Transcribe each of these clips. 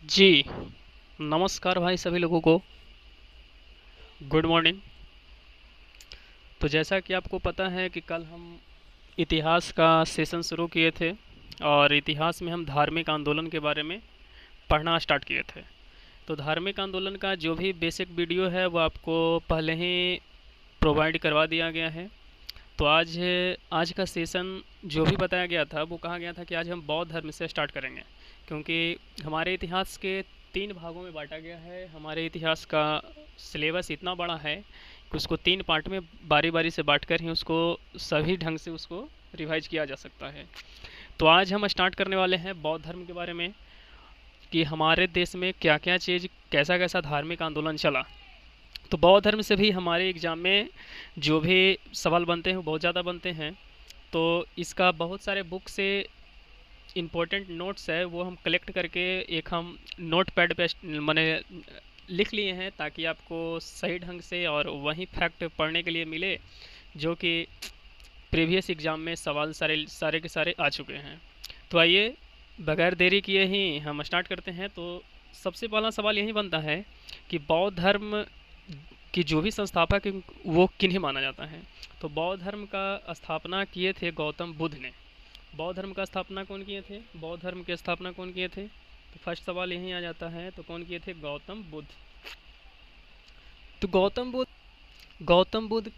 जी, नमस्कार भाई सभी लोगों को। Good morning. तो जैसा कि आपको पता है कि कल हम इतिहास का सेशन शुरू किए थे और इतिहास में हम धार्मिक आंदोलन के बारे में पढ़ना स्टार्ट किए थे। तो धार्मिक आंदोलन का जो भी बेसिक वीडियो है वो आपको पहले ही प्रोवाइड करवा दिया गया है। तो आज आज का सेशन जो भी बताया गया था वो कहा गया था कि आज हम बौद्ध धर्म से स्टार्ट करेंगे, क्योंकि हमारे इतिहास के 3 भागों में बांटा गया है। हमारे इतिहास का सिलेबस इतना बड़ा है कि उसको 3 पार्ट में बारी बारी से बांट कर ही उसको सभी ढंग से उसको रिवाइज किया जा सकता है। तो आज हम स्टार्ट करने वाले हैं बौद्ध धर्म के बारे में कि हमारे देश में क्या क्या चीज़, कैसा कैसा धार्मिक आंदोलन चला। तो बौद्ध धर्म से भी हमारे एग्ज़ाम में जो भी सवाल बनते हैं वो बहुत ज़्यादा बनते हैं। तो इसका बहुत सारे बुक से इम्पोर्टेंट नोट्स है वो हम कलेक्ट करके एक हम नोट पैड पे मैंने लिख लिए हैं, ताकि आपको सही ढंग से और वही फैक्ट पढ़ने के लिए मिले जो कि प्रीवियस एग्ज़ाम में सवाल सारे सारे के सारे आ चुके हैं। तो आइए बगैर देरी किए ही हम स्टार्ट करते हैं। तो सबसे पहला सवाल यही बनता है कि बौद्ध धर्म कि जो भी संस्थापक हैं, वो किन्हें माना जाता है। तो बौद्ध धर्म का स्थापना किए थे गौतम बुद्ध ने। बौद्ध धर्म का स्थापना कौन किए थे? बौद्ध धर्म की स्थापना कौन किए थे? तो फर्स्ट सवाल यही आ जाता है, तो कौन किए थे? गौतम बुद्ध। तो गौतम बुद्ध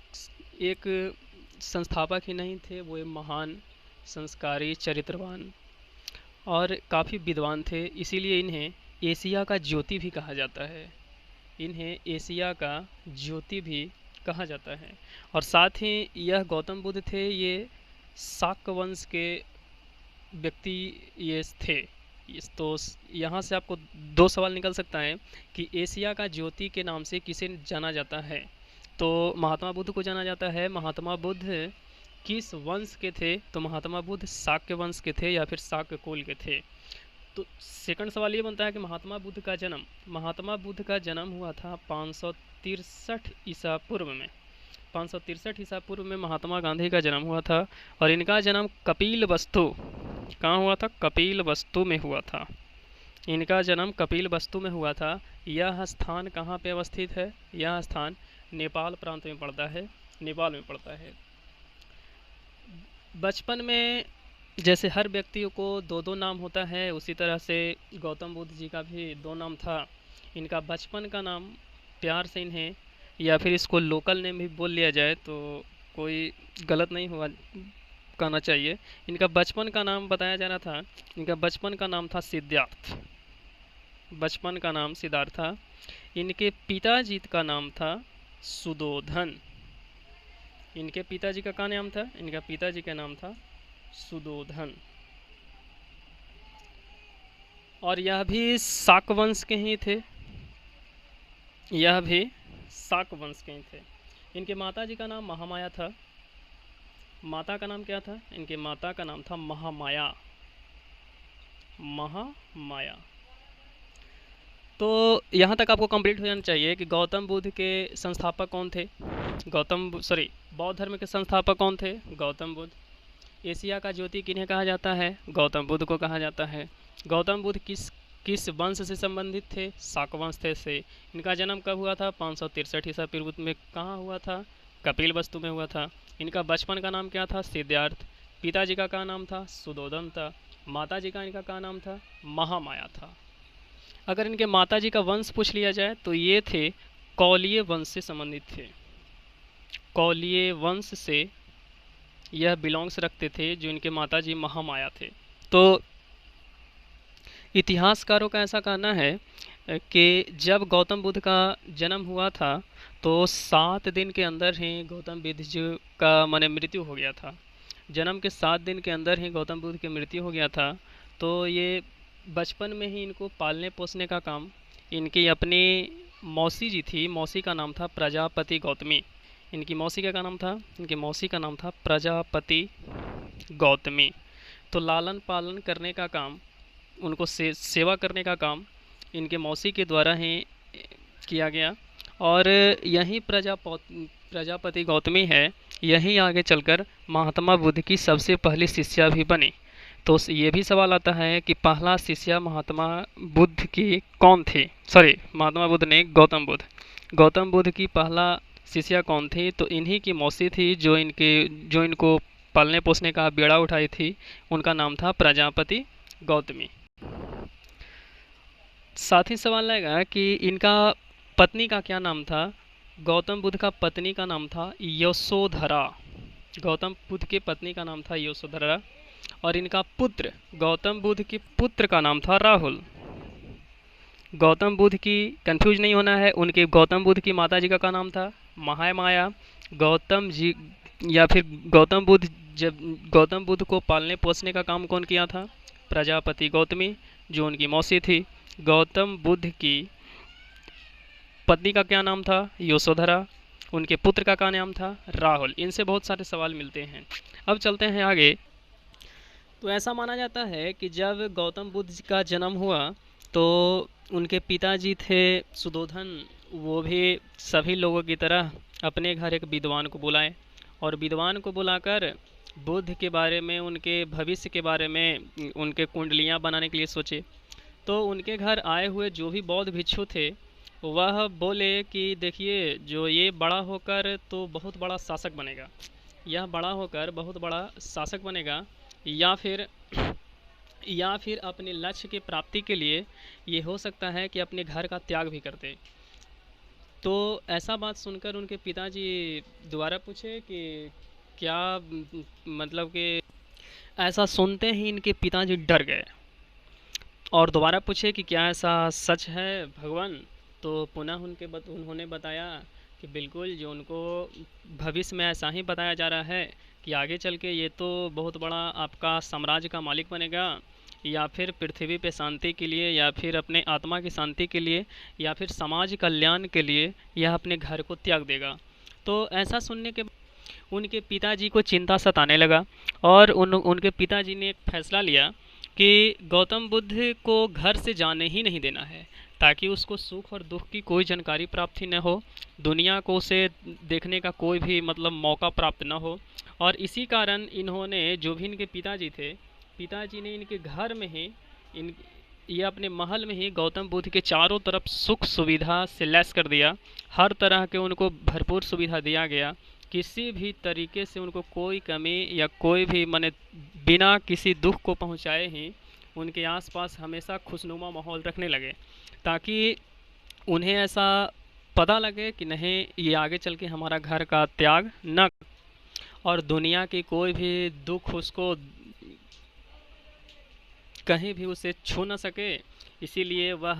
एक संस्थापक ही नहीं थे, वो एक महान, संस्कारी, चरित्रवान और काफ़ी विद्वान थे। इसीलिए इन्हें एशिया का ज्योति भी कहा जाता है। इन्हें एशिया का ज्योति भी कहा जाता है। और साथ ही यह गौतम बुद्ध थे, ये शाक्य वंश के व्यक्ति ये थे। तो यहाँ से आपको 2 सवाल निकल सकता है कि एशिया का ज्योति के नाम से किसे जाना जाता है। तो महात्मा बुद्ध को जाना जाता है। महात्मा बुद्ध किस वंश के थे? तो महात्मा बुद्ध शाक्य वंश के थे या फिर शाक्य कुल के थे। तो सेकंड सवाल ये बनता है कि महात्मा बुद्ध का जन्म हुआ था 563 ईसा पूर्व में। 563 ईसा पूर्व में महात्मा गांधी का जन्म हुआ था और इनका जन्म कपिल वस्तु, कहाँ हुआ था? कपिल वस्तु में हुआ था। इनका जन्म कपिल वस्तु में हुआ था। यह स्थान कहाँ पे अवस्थित है? यह स्थान नेपाल प्रांत में पड़ता है, नेपाल में पड़ता है। बचपन में जैसे हर व्यक्ति को दो दो नाम होता है, उसी तरह से गौतम बुद्ध जी का भी 2 नाम था। इनका बचपन का नाम प्यार से इन्हें, या फिर इसको लोकल नेम भी बोल लिया जाए तो कोई गलत नहीं हुआ, कहना चाहिए। इनका बचपन का नाम बताया जा रहा था, इनका बचपन का नाम था सिद्धार्थ। बचपन का नाम सिद्धार्थ था। इनके पिताजी का नाम था सुदोधन। इनके पिताजी का क्या नाम था? इनका पिताजी का नाम था सुदोधन। और यह भी शाक वंश के ही थे, यह भी शाक वंश के ही थे। इनके माता जी का नाम महामाया था। माता का नाम क्या था? इनके माता का नाम था महामाया। महामाया। तो यहाँ तक आपको कंप्लीट हो जाना चाहिए कि गौतम बुद्ध के संस्थापक कौन थे। बौद्ध धर्म के संस्थापक कौन थे? गौतम बुद्ध। एशिया का ज्योति किन्हें कहा जाता है? गौतम बुद्ध को कहा जाता है। गौतम बुद्ध किस किस वंश से संबंधित थे? शाक वंश से। इनका जन्म कब हुआ था? 563 ईसा पूर्व में। कहाँ हुआ था? कपिल वस्तु में हुआ था। इनका बचपन का नाम क्या था? सिद्धार्थ। पिताजी का क्या नाम था? सुदोधन था। माताजी का इनका क्या नाम था? महामाया था। अगर इनके माताजी का वंश पूछ लिया जाए तो ये थे कौलिय वंश से संबंधित थे। कौलिय वंश से यह बिलोंग्स रखते थे, जो इनके माताजी महामाया थे। तो इतिहासकारों का ऐसा कहना है कि जब गौतम बुद्ध का जन्म हुआ था तो 7 दिन के अंदर ही गौतम बुद्ध जी का माने मृत्यु हो गया था। जन्म के 7 दिन के अंदर ही गौतम बुद्ध की मृत्यु हो गया था। तो ये बचपन में ही इनको पालने पोसने का काम इनकी अपनी मौसी जी थी। मौसी का नाम था प्रजापति गौतमी। इनकी मौसी का क्या नाम था? इनकी मौसी का नाम था प्रजापति गौतमी। तो लालन पालन करने का काम, उनको सेवा करने का काम इनके मौसी के द्वारा ही किया गया। और यही प्रजापति गौतमी है, यही आगे चलकर महात्मा बुद्ध की सबसे पहली शिष्या भी बनी। तो ये भी सवाल आता है कि पहला शिष्य महात्मा बुद्ध की कौन थे। सॉरी, महात्मा बुद्ध ने गौतम बुद्ध की पहला शिष्या कौन थी। तो इन्हीं की मौसी थी जो इनको पालने पोसने का बेड़ा उठाई थी। उनका नाम था प्रजापति गौतमी। साथ ही सवाल आएगा कि इनका पत्नी का क्या नाम था। गौतम बुद्ध का पत्नी का नाम था यशोधरा। गौतम बुद्ध की पत्नी का नाम था यशोधरा। और इनका पुत्र, गौतम बुद्ध के पुत्र का नाम था राहुल। गौतम बुद्ध की, कंफ्यूज नहीं होना है, उनके गौतम बुद्ध की माता जी का नाम था महामाया। गौतम जी या फिर गौतम बुद्ध, जब गौतम बुद्ध को पालने पोसने का काम कौन किया था, प्रजापति गौतमी, जो उनकी मौसी थी। गौतम बुद्ध की पत्नी का क्या नाम था, यशोधरा। उनके पुत्र का क्या नाम था, राहुल। इनसे बहुत सारे सवाल मिलते हैं। अब चलते हैं आगे। तो ऐसा माना जाता है कि जब गौतम बुद्ध का जन्म हुआ तो उनके पिताजी थे सुदोधन, वो भी सभी लोगों की तरह अपने घर एक विद्वान को बुलाए और विद्वान को बुलाकर बुद्ध के बारे में, उनके भविष्य के बारे में, उनके कुंडलियाँ बनाने के लिए सोचे। तो उनके घर आए हुए जो भी बौद्ध भिक्षु थे वह बोले कि देखिए, जो ये बड़ा होकर तो बहुत बड़ा शासक बनेगा, यह बड़ा होकर बहुत बड़ा शासक बनेगा, या फिर अपने लक्ष्य की प्राप्ति के लिए ये हो सकता है कि अपने घर का त्याग भी कर दे। तो ऐसा बात सुनकर उनके पिताजी दोबारा पूछे कि क्या, मतलब कि ऐसा सुनते ही इनके पिताजी डर गए और दोबारा पूछे कि क्या ऐसा सच है भगवान। तो पुनः उन्होंने बताया कि बिल्कुल, जो उनको भविष्य में ऐसा ही बताया जा रहा है कि आगे चल के ये तो बहुत बड़ा आपका साम्राज्य का मालिक बनेगा, या फिर पृथ्वी पे शांति के लिए, या फिर अपने आत्मा की शांति के लिए, या फिर समाज कल्याण के लिए यह अपने घर को त्याग देगा। तो ऐसा सुनने के उनके पिताजी को चिंता सताने लगा और उनके पिताजी ने एक फैसला लिया कि गौतम बुद्ध को घर से जाने ही नहीं देना है, ताकि उसको सुख और दुख की कोई जानकारी प्राप्त ही न हो, दुनिया को उसे देखने का कोई भी मतलब मौका प्राप्त न हो। और इसी कारण इन्होंने, जो भी इनके पिताजी थे, पिताजी ने इनके घर में ही, इन ये अपने महल में ही गौतम बुद्ध के चारों तरफ सुख सुविधा से लैस कर दिया। हर तरह के उनको भरपूर सुविधा दिया गया, किसी भी तरीके से उनको कोई कमी या कोई भी माने बिना किसी दुख को पहुंचाए ही उनके आसपास हमेशा खुशनुमा माहौल रखने लगे, ताकि उन्हें ऐसा पता लगे कि नहीं, ये आगे चल के हमारा घर का त्याग न, और दुनिया की कोई भी दुख उसको कहीं भी उसे छू न सके। इसीलिए वह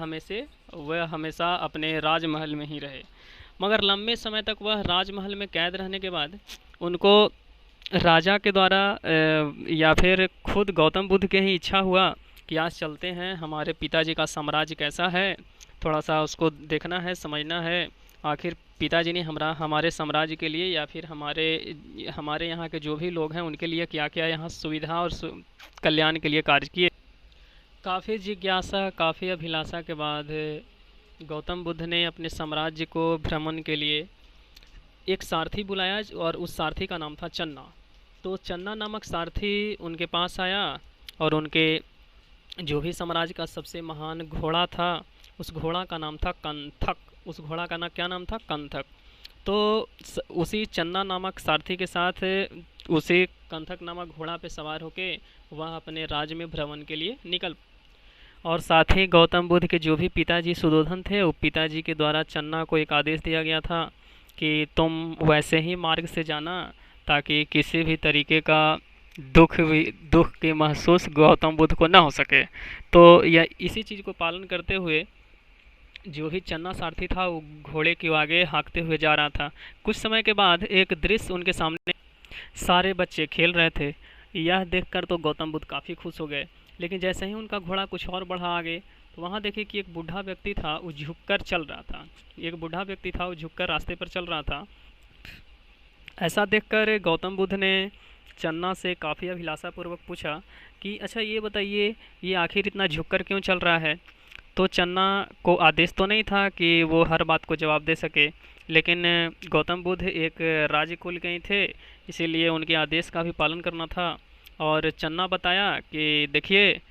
हमेशा अपने राजमहल में ही रहे। मगर लंबे समय तक वह राजमहल में कैद रहने के बाद उनको राजा के द्वारा या फिर खुद गौतम बुद्ध के ही इच्छा हुआ कि आज चलते हैं, हमारे पिताजी का साम्राज्य कैसा है, थोड़ा सा उसको देखना है, समझना है। आखिर पिताजी ने हमारे साम्राज्य के लिए या फिर हमारे यहाँ के जो भी लोग हैं उनके लिए क्या क्या यहाँ सुविधा और कल्याण के लिए कार्य किए। काफ़ी जिज्ञासा, काफ़ी अभिलाषा के बाद गौतम बुद्ध ने अपने साम्राज्य को भ्रमण के लिए एक सारथी बुलाया और उस सारथी का नाम था चन्ना। तो चन्ना नामक सारथी उनके पास आया और उनके जो भी साम्राज्य का सबसे महान घोड़ा था, उस घोड़ा का नाम था कंथक। उस घोड़ा का क्या नाम था, कंथक। तो उसी चन्ना नामक सारथी के साथ उसी कंथक नामक घोड़ा पे सवार होके वह अपने राज्य में भ्रमण के लिए निकल। और साथ ही गौतम बुद्ध के जो भी पिताजी सुदोधन थे, वो पिताजी के द्वारा चन्ना को एक आदेश दिया गया था कि तुम वैसे ही मार्ग से जाना, ताकि किसी भी तरीके का दुख की महसूस गौतम बुद्ध को ना हो सके। तो यह इसी चीज़ को पालन करते हुए जो भी चन्ना सारथी था वो घोड़े के आगे हाँकते हुए जा रहा था। कुछ समय के बाद एक दृश्य उनके सामने, सारे बच्चे खेल रहे थे। यह देखकर तो गौतम बुद्ध काफ़ी खुश हो गए, लेकिन जैसे ही उनका घोड़ा कुछ और बढ़ा आगे तो वहाँ देखे कि एक बूढ़ा व्यक्ति था, वो झुककर चल रहा था। एक बूढ़ा व्यक्ति था, वो झुककर रास्ते पर चल रहा था। ऐसा देखकर गौतम बुद्ध ने चन्ना से काफ़ी अभिलाषापूर्वक पूछा कि अच्छा ये बताइए, ये आखिर इतना झुककर क्यों चल रहा है। तो चन्ना को आदेश तो नहीं था कि वो हर बात को जवाब दे सके, लेकिन गौतम बुद्ध एक राजकुल के ही थे, इसीलिए उनके आदेश का भी पालन करना था। और चन्ना बताया कि देखिए,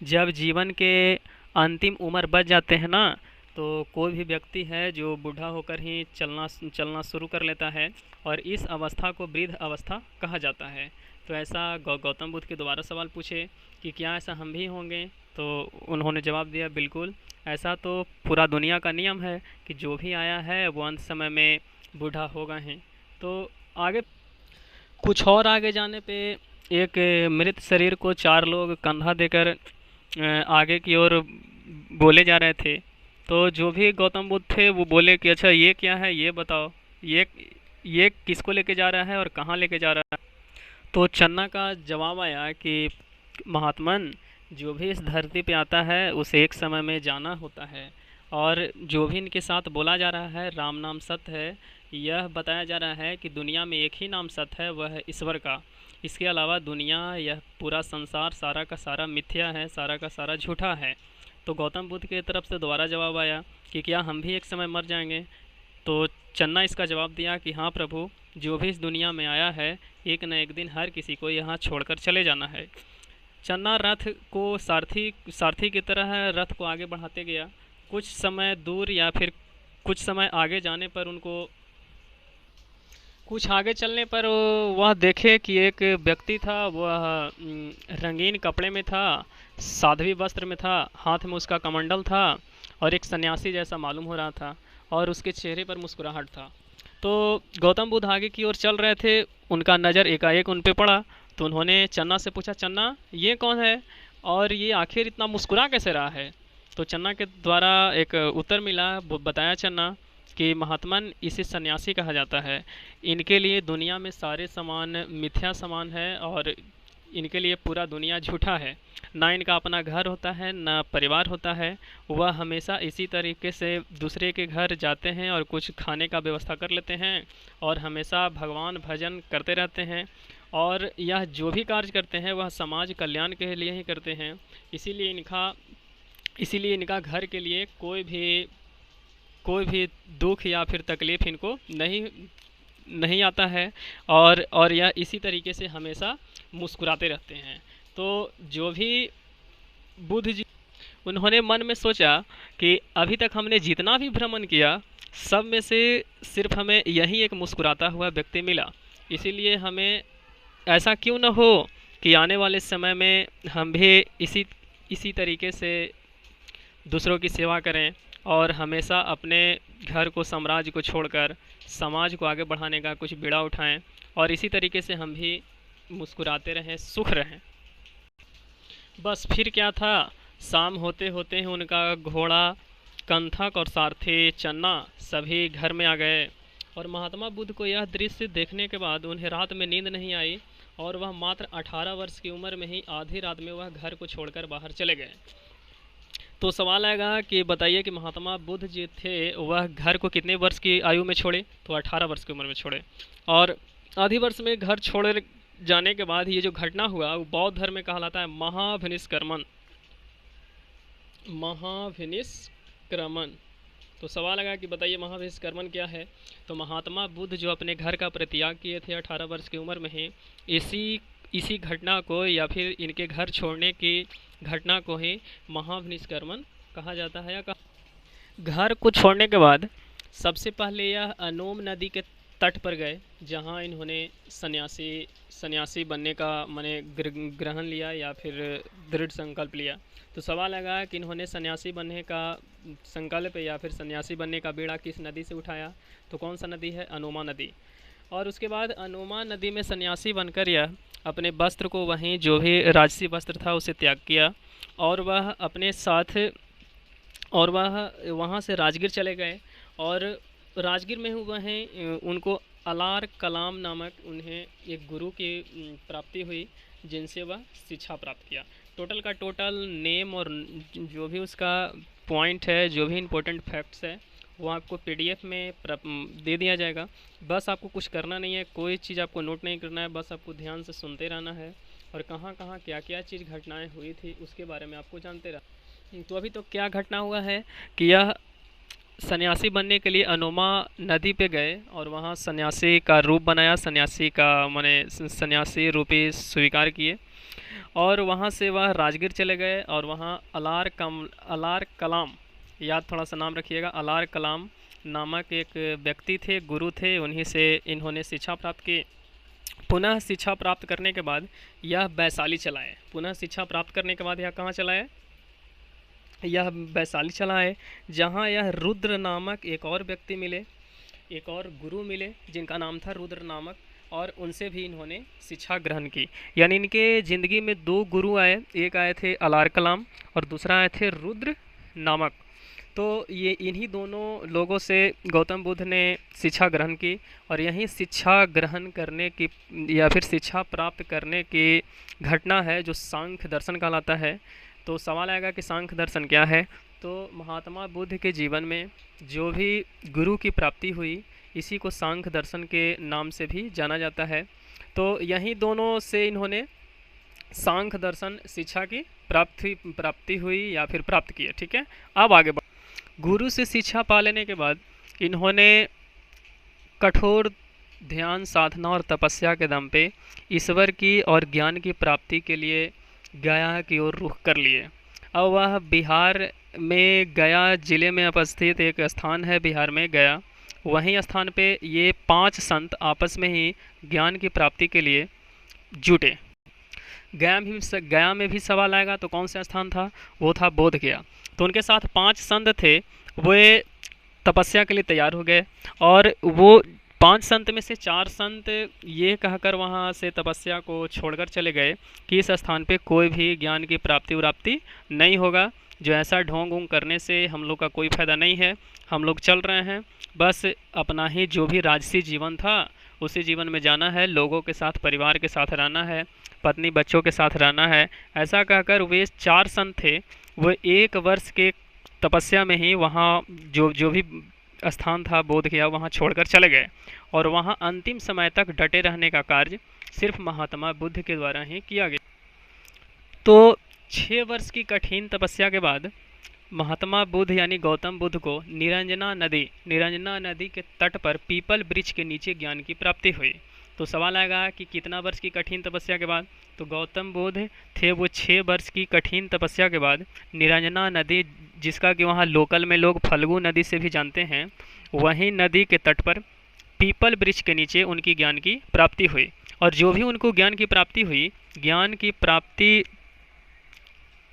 जब जीवन के अंतिम उम्र बच जाते हैं ना, तो कोई भी व्यक्ति है जो बूढ़ा होकर ही चलना चलना शुरू कर लेता है, और इस अवस्था को वृद्ध अवस्था कहा जाता है। तो ऐसा गौतम बुद्ध के दोबारा सवाल पूछे कि क्या ऐसा हम भी होंगे? तो उन्होंने जवाब दिया, बिल्कुल, ऐसा तो पूरा दुनिया का नियम है कि जो भी आया है वो अंत समय में बूढ़ा होगा ही। तो आगे, कुछ और आगे जाने पे एक मृत शरीर को चार लोग कंधा देकर आगे की ओर बोले जा रहे थे। तो जो भी गौतम बुद्ध थे वो बोले कि अच्छा ये क्या है, ये बताओ, ये ये किसको लेके जा रहा है और कहाँ लेके जा रहा है? तो चन्ना का जवाब आया कि महात्मन, जो भी इस धरती पे आता है उसे एक समय में जाना होता है, और जो भी इनके साथ बोला जा रहा है राम नाम सत्य है, यह बताया जा रहा है कि दुनिया में एक ही नाम सत्य है, वह है ईश्वर का। इसके अलावा दुनिया, यह पूरा संसार सारा का सारा मिथ्या है, सारा का सारा झूठा है। तो गौतम बुद्ध की तरफ से दोबारा जवाब आया कि क्या हम भी एक समय मर जाएंगे? तो चन्ना इसका जवाब दिया कि हाँ प्रभु, जो भी इस दुनिया में आया है एक न एक दिन हर किसी को यहाँ छोड़कर चले जाना है। चन्ना रथ को सारथी सारथी की तरह रथ को आगे बढ़ाते गया। कुछ समय दूर या फिर कुछ समय आगे जाने पर उनको, कुछ आगे चलने पर वह देखे कि एक व्यक्ति था, वह रंगीन कपड़े में था, साध्वी वस्त्र में था, हाथ में उसका कमंडल था, और एक सन्यासी जैसा मालूम हो रहा था, और उसके चेहरे पर मुस्कुराहट था। तो गौतम बुद्ध आगे की ओर चल रहे थे, उनका नज़र एकाएक उन पे पड़ा। तो उन्होंने चन्ना से पूछा, चन्ना ये कौन है और ये आखिर इतना मुस्कुरा कैसे रहा है? तो चन्ना के द्वारा एक उत्तर मिला, बताया चन्ना कि महात्मन, इसे सन्यासी कहा जाता है। इनके लिए दुनिया में सारे सामान मिथ्या समान है, और इनके लिए पूरा दुनिया झूठा है। ना इनका अपना घर होता है, ना परिवार होता है। वह हमेशा इसी तरीके से दूसरे के घर जाते हैं और कुछ खाने का व्यवस्था कर लेते हैं, और हमेशा भगवान भजन करते रहते हैं, और यह जो भी कार्य करते हैं वह समाज कल्याण के लिए ही करते हैं। इसीलिए इनका घर के लिए कोई भी दुख या फिर तकलीफ़ इनको नहीं नहीं आता है, और यह इसी तरीके से हमेशा मुस्कुराते रहते हैं। तो जो भी बुद्ध जी, उन्होंने मन में सोचा कि अभी तक हमने जितना भी भ्रमण किया, सब में से सिर्फ हमें यही एक मुस्कुराता हुआ व्यक्ति मिला। इसीलिए हमें ऐसा क्यों न हो कि आने वाले समय में हम भी इसी इसी तरीके से दूसरों की सेवा करें, और हमेशा अपने घर को, साम्राज्य को छोड़कर समाज को आगे बढ़ाने का कुछ बीड़ा उठाएं, और इसी तरीके से हम भी मुस्कुराते रहें, सुख रहें। बस फिर क्या था, शाम होते होते ही उनका घोड़ा, कंथक और सारथी चन्ना सभी घर में आ गए। और महात्मा बुद्ध को यह दृश्य देखने के बाद उन्हें रात में नींद नहीं आई, और वह मात्र 18 वर्ष की उम्र में ही आधी रात में वह घर को छोड़कर बाहर चले गए। तो सवाल आएगा कि बताइए कि महात्मा बुद्ध जी थे वह घर को कितने वर्ष की आयु में छोड़े? तो 18 वर्ष की उम्र में छोड़े। और आधी वर्ष में घर छोड़ जाने के बाद ये जो घटना हुआ वो बौद्ध धर्म में कहलाता है महाभिनिष्क्रमण। महाभिनिष्क्रमण। तो सवाल आएगा कि बताइए महाभिनिष्क्रमण क्या है? तो महात्मा बुद्ध जो अपने घर का परित्याग किए थे 18 वर्ष की उम्र में ही, इसी घटना को या फिर इनके घर छोड़ने की घटना को ही महाभिनिष्क्रमण कहा जाता है। या घर को छोड़ने के बाद सबसे पहले यह अनोम नदी के तट पर गए, जहां इन्होंने सन्यासी बनने का माने ग्रहण लिया या फिर दृढ़ संकल्प लिया। तो सवाल आएगा कि इन्होंने सन्यासी बनने का संकल्प या फिर सन्यासी बनने का बीड़ा किस नदी से उठाया? तो कौन सा नदी है? अनोमा नदी। और उसके बाद अनोमा नदी में सन्यासी बनकर यह अपने वस्त्र को, वहीं जो भी राजसी वस्त्र था उसे त्याग किया, और वह अपने साथ, और वह वहाँ से राजगीर चले गए। और राजगीर में हुआ है उनको अलार कलाम नामक उन्हें एक गुरु की प्राप्ति हुई, जिनसे वह शिक्षा प्राप्त किया। टोटल का टोटल नेम और जो भी उसका पॉइंट है, जो भी इम्पोर्टेंट फैक्ट्स है, वो आपको पीडीएफ में दे दिया जाएगा। बस आपको कुछ करना नहीं है, कोई चीज़ आपको नोट नहीं करना है, बस आपको ध्यान से सुनते रहना है, और कहाँ कहाँ क्या क्या चीज़ घटनाएं हुई थी उसके बारे में आपको जानते रहना। तो अभी तो क्या घटना हुआ है कि यह सन्यासी बनने के लिए अनुमा नदी पे गए और वहाँ सन्यासी का रूप बनाया, सन्यासी का माने सन्यासी रूपी स्वीकार किए। और वहाँ से वह राजगीर चले गए और वहाँ अलार कलाम, याद थोड़ा सा नाम रखिएगा, अलार कलाम नामक एक व्यक्ति थे, गुरु थे, उन्हीं से इन्होंने शिक्षा प्राप्त की। पुनः शिक्षा प्राप्त करने के बाद यह वैशाली चलाए। पुनः शिक्षा प्राप्त करने के बाद यह कहाँ चलाए? यह वैशाली चलाए, जहाँ यह रुद्र नामक एक और व्यक्ति मिले, एक और गुरु मिले जिनका नाम था रुद्र नामक, और उनसे भी इन्होंने शिक्षा ग्रहण की। यानी इनके ज़िंदगी में दो गुरु आए, एक आए थे अलार कलाम और दूसरा आए थे रुद्र नामक। तो ये इन्हीं दोनों लोगों से गौतम बुद्ध ने शिक्षा ग्रहण की, और यही शिक्षा ग्रहण करने की या फिर शिक्षा प्राप्त करने की घटना है जो सांख्य दर्शन कहलाता है। तो सवाल आएगा कि सांख्य दर्शन क्या है? तो महात्मा बुद्ध के जीवन में जो भी गुरु की प्राप्ति हुई, इसी को सांख्य दर्शन के नाम से भी जाना जाता है। तो यहीं दोनों से इन्होंने सांख्य दर्शन शिक्षा की प्राप्ति हुई या फिर प्राप्त की है। ठीक है, अब आगे गुरु से शिक्षा पा लेने के बाद इन्होंने कठोर ध्यान साधना और तपस्या के दम पे ईश्वर की और ज्ञान की प्राप्ति के लिए गया की ओर रुख कर लिए। अब वह बिहार में गया जिले में अवस्थित एक स्थान है, बिहार में गया, वहीं स्थान पे ये 5 संत आपस में ही ज्ञान की प्राप्ति के लिए जुटे। गया में भी सवाल आएगा तो कौन सा स्थान था? वो था बोध गया। तो उनके साथ 5 संत थे, वे तपस्या के लिए तैयार हो गए, और वो 5 संत में से 4 संत ये कहकर वहाँ से तपस्या को छोड़कर चले गए कि इस स्थान पे कोई भी ज्ञान की प्राप्ति नहीं होगा, जो ऐसा ढोंग वोंग करने से हम लोग का कोई फ़ायदा नहीं है, हम लोग चल रहे हैं, बस अपना ही जो भी राजसी जीवन था उसी जीवन में जाना है, लोगों के साथ परिवार के साथ रहना है, पत्नी बच्चों के साथ रहना है। ऐसा कहकर वे 4 संत थे, वो 1 वर्ष के तपस्या में ही वहाँ जो भी स्थान था बोध गया वहाँ छोड़कर चले गए, और वहाँ अंतिम समय तक डटे रहने का कार्य सिर्फ महात्मा बुद्ध के द्वारा ही किया गया। तो 6 वर्ष की कठिन तपस्या के बाद महात्मा बुद्ध यानी गौतम बुद्ध को निरंजना नदी के तट पर पीपल वृक्ष के नीचे ज्ञान की प्राप्ति हुई। तो सवाल आएगा कि कितना वर्ष की कठिन तपस्या के बाद? तो गौतम बुद्ध थे वो 6 वर्ष की कठिन तपस्या के बाद निरंजना नदी, जिसका कि वहाँ लोकल में लोग फल्गु नदी से भी जानते हैं, वहीं नदी के तट पर पीपल वृक्ष के नीचे उनकी ज्ञान की प्राप्ति हुई। और जो भी उनको ज्ञान की प्राप्ति हुई, ज्ञान की प्राप्ति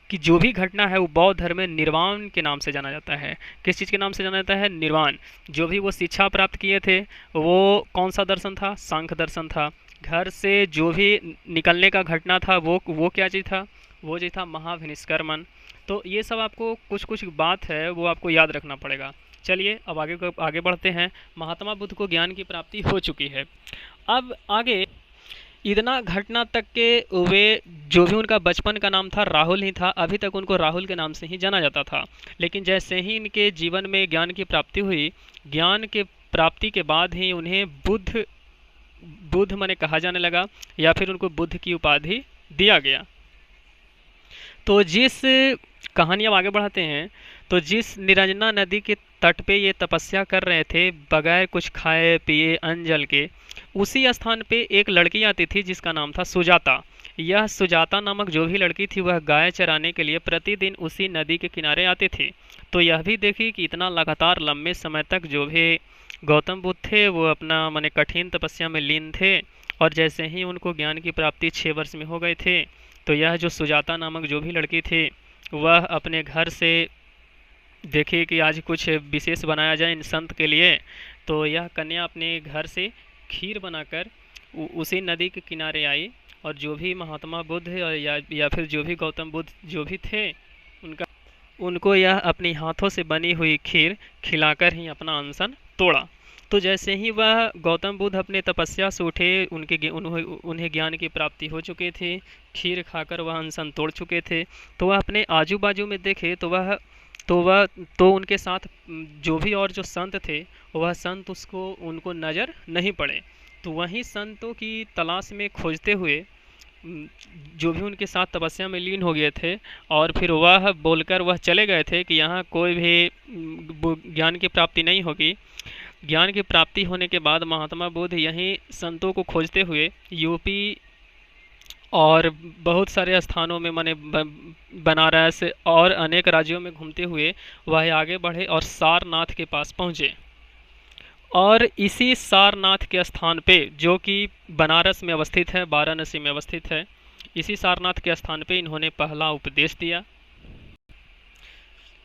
की जो भी घटना है वो बौद्ध धर्म में निर्वाण के नाम से जाना जाता है। किस चीज़ के नाम से जाना जाता है? निर्वाण। जो भी वो शिक्षा प्राप्त किए थे वो कौन सा दर्शन था? सांख्य दर्शन था। घर से जो भी निकलने का घटना था वो क्या चीज़ था? वो चीज़ था महाभिनिष्क्रमण। तो ये सब आपको कुछ बात है वो आपको याद रखना पड़ेगा। चलिए अब आगे बढ़ते हैं। महात्मा बुद्ध को ज्ञान की प्राप्ति हो चुकी है। अब आगे इतना घटना तक के वे जो भी उनका बचपन का नाम था राहुल ही था, अभी तक उनको राहुल के नाम से ही जाना जाता था। लेकिन जैसे ही इनके जीवन में ज्ञान की प्राप्ति हुई, ज्ञान के प्राप्ति के बाद ही उन्हें बुद्ध माने कहा जाने लगा, या फिर उनको बुद्ध की उपाधि दिया गया। तो जिस कहानी अब आगे बढ़ाते हैं, तो जिस निरंजना नदी के तट पे ये तपस्या कर रहे थे बगैर कुछ खाए पिए अन्न जल के, उसी स्थान पे एक लड़की आती थी जिसका नाम था सुजाता। यह सुजाता नामक जो भी लड़की थी वह गाय चराने के लिए प्रतिदिन उसी नदी के किनारे आती थी। तो यह भी देखी कि इतना लगातार लंबे समय तक जो भी गौतम बुद्ध थे वो अपना माने कठिन तपस्या में लीन थे, और जैसे ही उनको ज्ञान की प्राप्ति 6 वर्ष में हो गए थे, तो यह जो सुजाता नामक जो भी लड़की थी वह अपने घर से देखी कि आज कुछ विशेष बनाया जाए इन संत के लिए। तो यह कन्या अपने घर से खीर बनाकर उसी नदी के किनारे आई, और जो भी महात्मा बुद्ध या फिर जो भी गौतम बुद्ध जो भी थे उनको यह अपनी हाथों से बनी हुई खीर खिलाकर ही अपना अनशन तोड़ा। तो जैसे ही वह गौतम बुद्ध अपने तपस्या से उठे, उन्हें ज्ञान की प्राप्ति हो चुकी थी, खीर खाकर वह अनशन तोड़ चुके थे, तो वह अपने आजू बाजू में देखे तो उनके साथ जो भी और जो संत थे वह संत उनको नज़र नहीं पड़े। तो वहीं संतों की तलाश में खोजते हुए उम, जो भी उनके साथ तपस्या में लीन हो गए थे, और फिर वह बोलकर वह चले गए थे कि यहाँ कोई भी ज्ञान की प्राप्ति नहीं होगी। ज्ञान की प्राप्ति होने के बाद महात्मा बुद्ध यहीं संतों को खोजते हुए यूपी और बहुत सारे स्थानों में माने बनारस और अनेक राज्यों में घूमते हुए वह आगे बढ़े और सारनाथ के पास पहुँचे। और इसी सारनाथ के स्थान पे, जो कि बनारस में अवस्थित है, वाराणसी में अवस्थित है, इसी सारनाथ के स्थान पे इन्होंने पहला उपदेश दिया।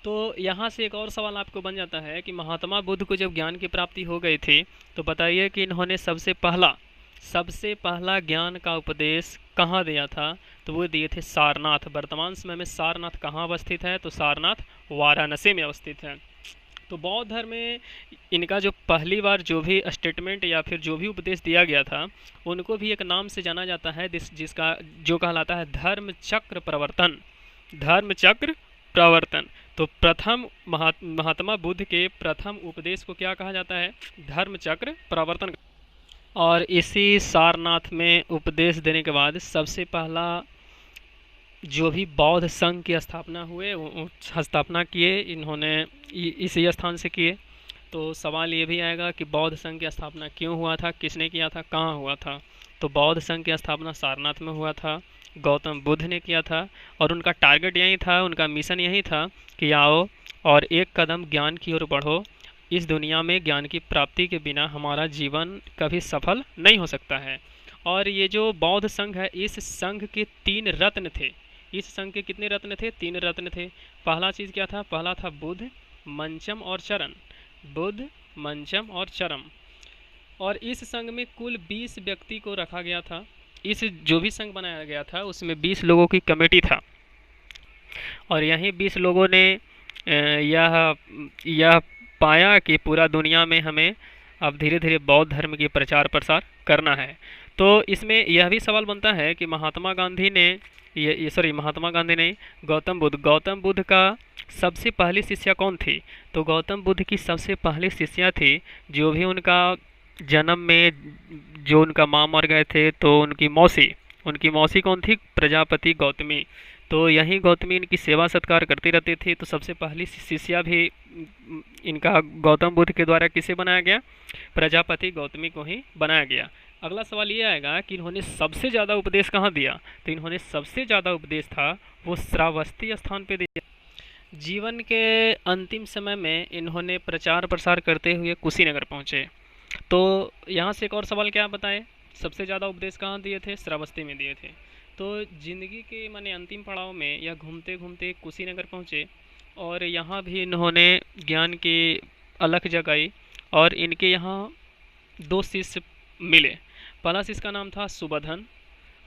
तो यहाँ से एक और सवाल आपको बन जाता है कि महात्मा बुद्ध को जब ज्ञान की प्राप्ति हो गई थी, तो बताइए कि इन्होंने सबसे पहला ज्ञान का उपदेश कहाँ दिया था? तो वो दिए थे सारनाथ। वर्तमान समय में सारनाथ कहाँ अवस्थित है? तो सारनाथ वाराणसी में अवस्थित है। तो बौद्ध धर्म में इनका जो पहली बार जो भी स्टेटमेंट या फिर जो भी उपदेश दिया गया था, उनको भी एक नाम से जाना जाता है, जिसका जो कहलाता है धर्म चक्र प्रवर्तन। धर्म चक्र प्रवर्तन। तो प्रथम महात्मा बुद्ध के प्रथम उपदेश को क्या कहा जाता है? धर्म चक्र प्रवर्तन। और इसी सारनाथ में उपदेश देने के बाद सबसे पहला जो भी बौद्ध संघ की स्थापना हुए, स्थापना किए इन्होंने इसी स्थान से किए। तो सवाल ये भी आएगा कि बौद्ध संघ की स्थापना क्यों हुआ था, किसने किया था, कहाँ हुआ था? तो बौद्ध संघ की स्थापना सारनाथ में हुआ था, गौतम बुद्ध ने किया था। और उनका टारगेट यही था, उनका मिशन यही था कि आओ और एक कदम ज्ञान की ओर बढ़ो। इस दुनिया में ज्ञान की प्राप्ति के बिना हमारा जीवन कभी सफल नहीं हो सकता है। और ये जो बौद्ध संघ है, इस संघ के 3 रत्न थे। इस संघ के कितने रत्न थे? 3 रत्न थे। पहला चीज़ क्या था? पहला था बुद्ध, मंचम और चरण। बुद्ध, मंचम और चरम। और इस संघ में कुल 20 व्यक्ति को रखा गया था। इस जो भी संघ बनाया गया था उसमें 20 लोगों की कमेटी था। और यही 20 लोगों ने यह पाया कि पूरा दुनिया में हमें अब धीरे धीरे बौद्ध धर्म की प्रचार प्रसार करना है। तो इसमें यह भी सवाल बनता है कि महात्मा गांधी नहीं, गौतम बुद्ध का सबसे पहली शिष्या कौन थी? तो गौतम बुद्ध की सबसे पहली शिष्या थी, जो भी उनका जन्म में जो उनका माँ मर गए थे, तो उनकी मौसी कौन थी? प्रजापति गौतमी। तो यही गौतमी इनकी सेवा सत्कार करती रहती थी। तो सबसे पहली शिष्या भी इनका गौतम बुद्ध के द्वारा किसे बनाया गया? प्रजापति गौतमी को ही बनाया गया। अगला सवाल ये आएगा कि इन्होंने सबसे ज़्यादा उपदेश कहाँ दिया? तो इन्होंने सबसे ज़्यादा उपदेश था वो श्रावस्ती स्थान पे दिया। जीवन के अंतिम समय में इन्होंने प्रचार प्रसार करते हुए कुशीनगर पहुँचे। तो यहाँ से एक और सवाल क्या बताएं, सबसे ज़्यादा उपदेश कहाँ दिए थे? श्रावस्ती में दिए थे। तो जिंदगी के माने अंतिम पड़ाव में यह घूमते घूमते कुशीनगर पहुँचे, और यहाँ भी इन्होंने ज्ञान की अलख जगाई। और इनके यहाँ 2 शिष्य मिले। पहला शिष्य का नाम था सुबधन,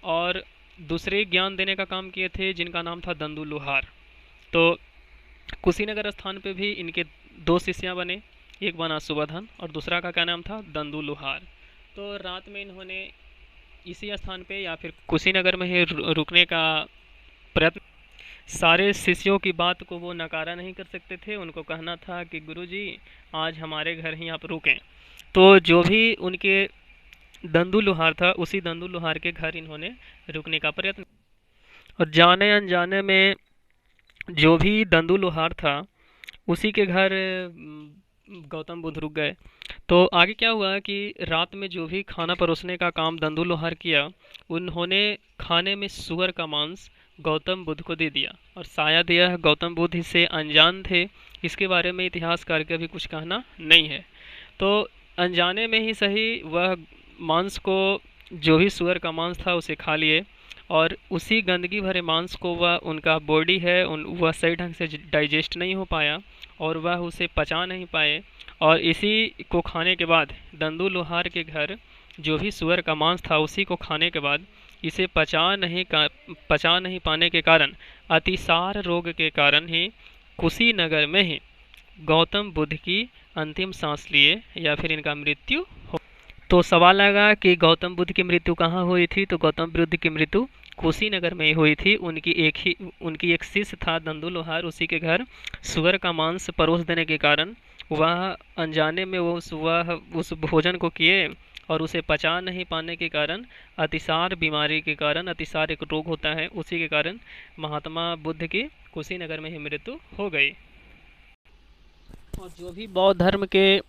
और दूसरे ज्ञान देने का काम किए थे जिनका नाम था दंदू लुहार। तो कुशीनगर स्थान पे भी इनके 2 शिष्य बने, एक बना सुबधन और दूसरा का क्या नाम था? दंदू लुहार। तो रात में इन्होंने इसी स्थान पे या फिर कुशीनगर में ही रुकने का प्रयत्न। सारे शिष्यों की बात को वो नकारा नहीं कर सकते थे। उनको कहना था कि गुरुजी आज हमारे घर ही आप रुकें। तो जो भी उनके दंदू लुहार था, उसी दंदू लुहार के घर इन्होंने रुकने का प्रयत्न। और जाने अनजाने में जो भी दंदू लुहार था उसी के घर गौतम बुद्ध रुक गए। तो आगे क्या हुआ कि रात में जो भी खाना परोसने का काम दंदू लोहार किया, उन्होंने खाने में सुअर का मांस गौतम बुद्ध को दे दिया। और शायद यह गौतम बुद्ध इससे अनजान थे, इसके बारे में इतिहासकार का भी कुछ कहना नहीं है। तो अनजाने में ही सही वह मांस को, जो भी सुअर का मांस था उसे खा लिए, और उसी गंदगी भरे मांस को वह उनका बॉडी है वह सही ढंग से डाइजेस्ट नहीं हो पाया और वह उसे पचा नहीं पाए। और इसी को खाने के बाद दंदू लोहार के घर जो भी सुअर का मांस था उसी को खाने के बाद इसे पचा नहीं पाने के कारण, अतिसार रोग के कारण ही कुशीनगर में ही गौतम बुद्ध की अंतिम सांस लिए या फिर इनका मृत्यु हो। तो सवाल आएगा कि गौतम बुद्ध की मृत्यु कहाँ हुई थी? तो गौतम बुद्ध की मृत्यु कुशीनगर में ही हुई थी। उनकी एक शिष्य था दंदू लोहार, उसी के घर सुअर का मांस परोस देने के कारण वह अनजाने में वह उस भोजन को किए और उसे पचा नहीं पाने के कारण, अतिसार बीमारी के कारण, अतिसार एक रोग होता है, उसी के कारण महात्मा बुद्ध की कुशीनगर में ही मृत्यु हो गई। और जो भी बौद्ध धर्म के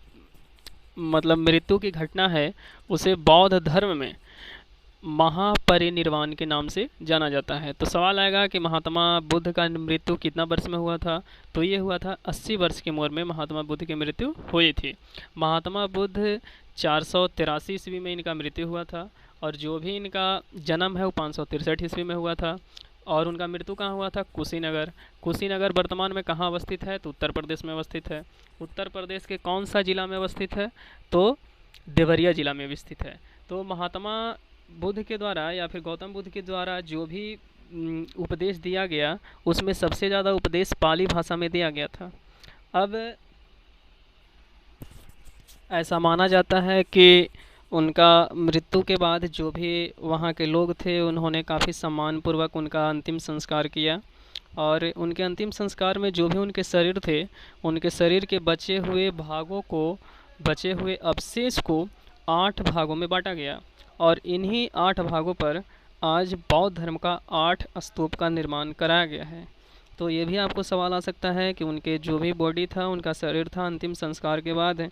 मतलब मृत्यु की घटना है, उसे बौद्ध धर्म में महापरिनिर्वाण के नाम से जाना जाता है। तो सवाल आएगा कि महात्मा बुद्ध का मृत्यु कितना वर्ष में हुआ था? तो ये हुआ था 80 वर्ष की उम्र में महात्मा बुद्ध की मृत्यु हुई थी। महात्मा बुद्ध 483 ईस्वी में इनका मृत्यु हुआ था, और जो भी इनका जन्म है वो 563 ईस्वी में हुआ था। और उनका मृत्यु कहाँ हुआ था? कुशीनगर। कुशीनगर वर्तमान में कहाँ अवस्थित है? तो उत्तर प्रदेश में अवस्थित है। उत्तर प्रदेश के कौन सा जिला में अवस्थित है? तो देवरिया जिला में स्थित है। तो महात्मा बुद्ध के द्वारा या फिर गौतम बुद्ध के द्वारा जो भी उपदेश दिया गया, उसमें सबसे ज़्यादा उपदेश पाली भाषा में दिया गया था। अब ऐसा माना जाता है कि उनका मृत्यु के बाद जो भी वहाँ के लोग थे, उन्होंने काफ़ी सम्मानपूर्वक उनका अंतिम संस्कार किया। और उनके अंतिम संस्कार में जो भी उनके शरीर थे, उनके शरीर के बचे हुए भागों को, बचे हुए अवशेष को 8 भागों में बांटा गया। और इन्हीं 8 भागों पर आज बौद्ध धर्म का 8 स्तूप का निर्माण कराया गया है। तो ये भी आपको सवाल आ सकता है कि उनके जो भी बॉडी था, उनका शरीर था, अंतिम संस्कार के बाद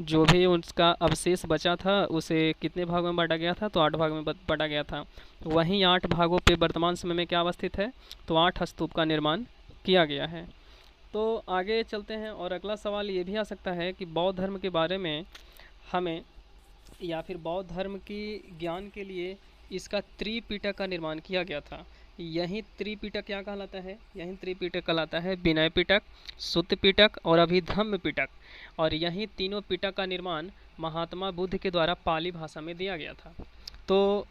जो भी उसका अवशेष बचा था, उसे कितने भागों में बांटा गया था? तो 8 भागों में बांटा गया था। वहीं 8 भागों पे वर्तमान समय में क्या अवस्थित है? तो 8 स्तूप का निर्माण किया गया है। तो आगे चलते हैं, और अगला सवाल ये भी आ सकता है कि बौद्ध धर्म के बारे में हमें, या फिर बौद्ध धर्म की ज्ञान के लिए इसका त्रिपिटक का निर्माण किया गया था। यही त्रिपिटक क्या कहलाता है? यही त्रिपिटक कहलाता है विनय पिटक, सुत्त पिटक और अभिधम्म पिटक। और यही तीनों पिटक का निर्माण महात्मा बुद्ध के द्वारा पाली भाषा में दिया गया था। तो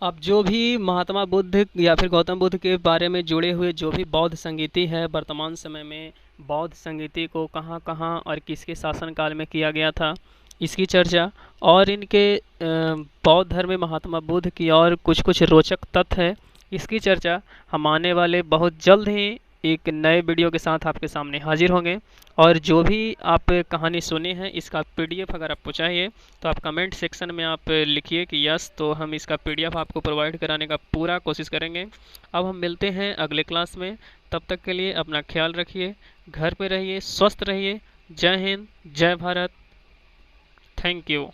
अब जो भी महात्मा बुद्ध या फिर गौतम बुद्ध के बारे में जुड़े हुए जो भी बौद्ध संगीति है, वर्तमान समय में बौद्ध संगीति को कहाँ कहाँ और किसके शासनकाल में किया गया था, इसकी चर्चा, और इनके बौद्ध धर्म में महात्मा बुद्ध की और कुछ कुछ रोचक तथ्य है, इसकी चर्चा हम आने वाले बहुत जल्द ही एक नए वीडियो के साथ आपके सामने हाजिर होंगे। और जो भी आप कहानी सुने हैं, इसका पीडीएफ अगर आपको चाहिए तो आप कमेंट सेक्शन में आप लिखिए कि यस, तो हम इसका पीडीएफ आपको प्रोवाइड कराने का पूरा कोशिश करेंगे। अब हम मिलते हैं अगले क्लास में। तब तक के लिए अपना ख्याल रखिए, घर पे रहिए, स्वस्थ रहिए। जय हिंद, जय भारत। Thank you.